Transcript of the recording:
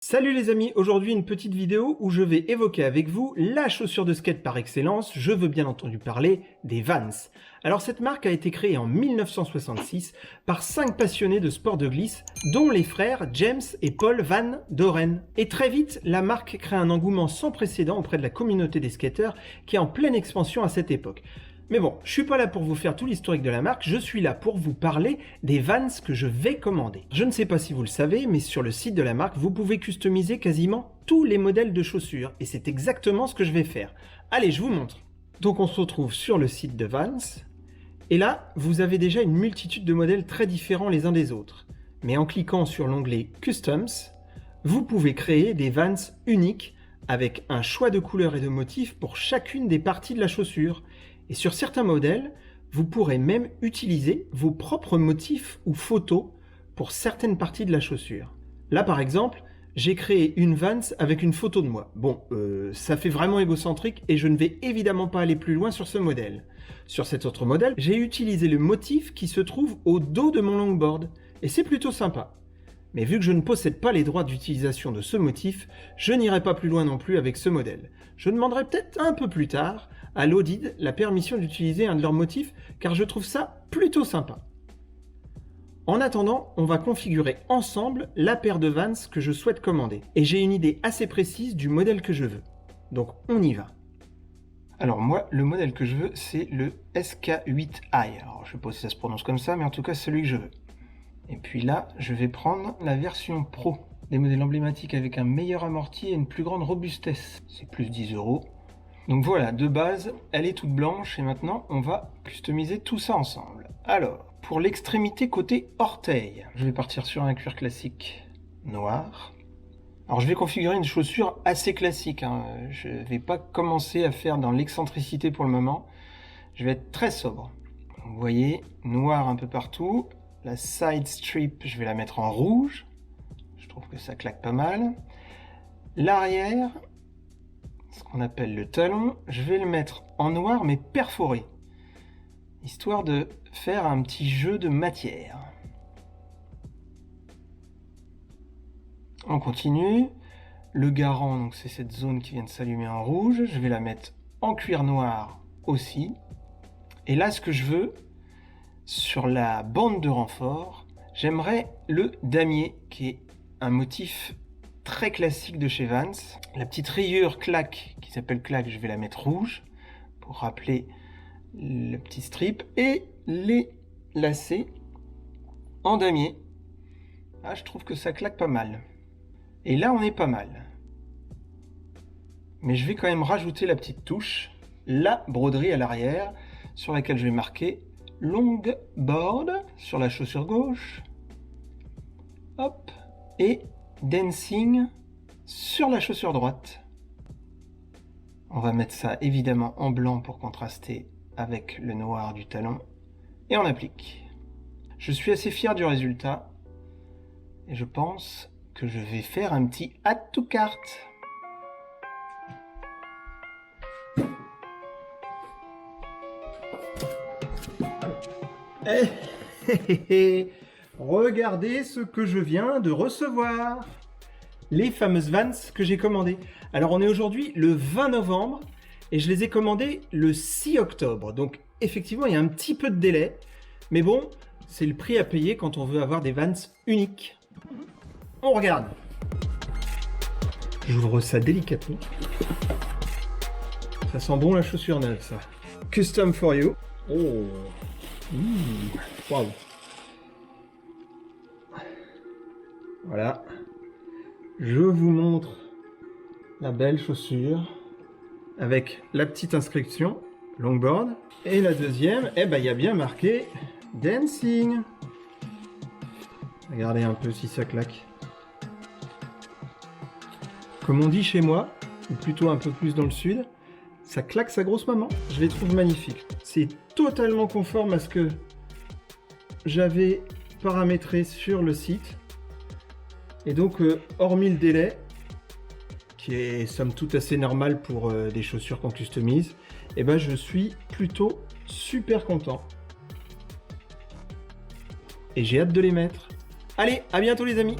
Salut les amis, aujourd'hui une petite vidéo où je vais évoquer avec vous la chaussure de skate par excellence, je veux bien entendu parler des Vans. Alors cette marque a été créée en 1966 par 5 passionnés de sport de glisse, dont les frères James et Paul Van Doren. Et très vite, la marque crée un engouement sans précédent auprès de la communauté des skateurs qui est en pleine expansion à cette époque. Mais bon, je suis pas là pour vous faire tout l'historique de la marque, je suis là pour vous parler des Vans que je vais commander. Je ne sais pas si vous le savez, mais sur le site de la marque, vous pouvez customiser quasiment tous les modèles de chaussures, et c'est exactement ce que je vais faire. Allez, je vous montre. Donc on se retrouve sur le site de Vans, et là, vous avez déjà une multitude de modèles très différents les uns des autres. Mais en cliquant sur l'onglet Customs, vous pouvez créer des Vans uniques, avec un choix de couleurs et de motifs pour chacune des parties de la chaussure. Et sur certains modèles, vous pourrez même utiliser vos propres motifs ou photos pour certaines parties de la chaussure. Là par exemple, j'ai créé une Vans avec une photo de moi. Bon, ça fait vraiment égocentrique et je ne vais évidemment pas aller plus loin sur ce modèle. Sur cet autre modèle, j'ai utilisé le motif qui se trouve au dos de mon longboard. Et c'est plutôt sympa. Mais vu que je ne possède pas les droits d'utilisation de ce motif, je n'irai pas plus loin non plus avec ce modèle. Je demanderai peut-être un peu plus tard à l'Audid la permission d'utiliser un de leurs motifs, car je trouve ça plutôt sympa. En attendant, on va configurer ensemble la paire de Vans que je souhaite commander. Et j'ai une idée assez précise du modèle que je veux. Donc on y va. Alors moi, le modèle que je veux, c'est le SK8i. Alors je sais pas si ça se prononce comme ça, mais en tout cas c'est celui que je veux. Et puis là, je vais prendre la version Pro, des modèles emblématiques avec un meilleur amorti et une plus grande robustesse. C'est plus 10 €. Donc voilà, de base, elle est toute blanche et maintenant, on va customiser tout ça ensemble. Alors, pour l'extrémité côté orteil, je vais partir sur un cuir classique noir. Alors je vais configurer une chaussure assez classique, hein. Je ne vais pas commencer à faire dans l'excentricité pour le moment. Je vais être très sobre. Vous voyez, noir un peu partout. La side strip, je vais la mettre en rouge. Je trouve que ça claque pas mal. L'arrière, ce qu'on appelle le talon, je vais le mettre en noir mais perforé, histoire de faire un petit jeu de matière. On continue. Le garant, donc c'est cette zone qui vient de s'allumer en rouge. Je vais la mettre en cuir noir aussi. Et là, ce que je veux, sur la bande de renfort, j'aimerais le damier, qui est un motif très classique de chez Vans. La petite rayure claque, qui s'appelle claque, je vais la mettre rouge, pour rappeler le petit strip, et les lacets en damier. Ah, je trouve que ça claque pas mal. Et là, on est pas mal. Mais je vais quand même rajouter la petite touche, la broderie à l'arrière, sur laquelle je vais marquer longboard sur la chaussure gauche, hop, et dancing sur la chaussure droite. On va mettre ça évidemment en blanc pour contraster avec le noir du talon, et on applique. Je suis assez fier du résultat, et je pense que je vais faire un petit add to cart. Regardez ce que je viens de recevoir. Les fameuses Vans que j'ai commandées. Alors on est aujourd'hui le 20 novembre et je les ai commandées le 6 octobre. Donc effectivement il y a un petit peu de délai. Mais bon, c'est le prix à payer quand on veut avoir des Vans uniques. On regarde. J'ouvre ça délicatement. Ça sent bon la chaussure neuve ça. Custom for you. Oh. Wow. Voilà. Je vous montre la belle chaussure avec la petite inscription longboard. Et la deuxième, eh ben il y a bien marqué dancing. Regardez un peu si ça claque. Comme on dit chez moi, ou plutôt un peu plus dans le sud, ça claque sa grosse maman. Je les trouve magnifiques. C'est totalement conforme à ce que j'avais paramétré sur le site. Et donc, hormis le délai, qui est somme toute assez normal pour des chaussures qu'on customise, et ben je suis plutôt super content. Et j'ai hâte de les mettre. Allez, à bientôt les amis!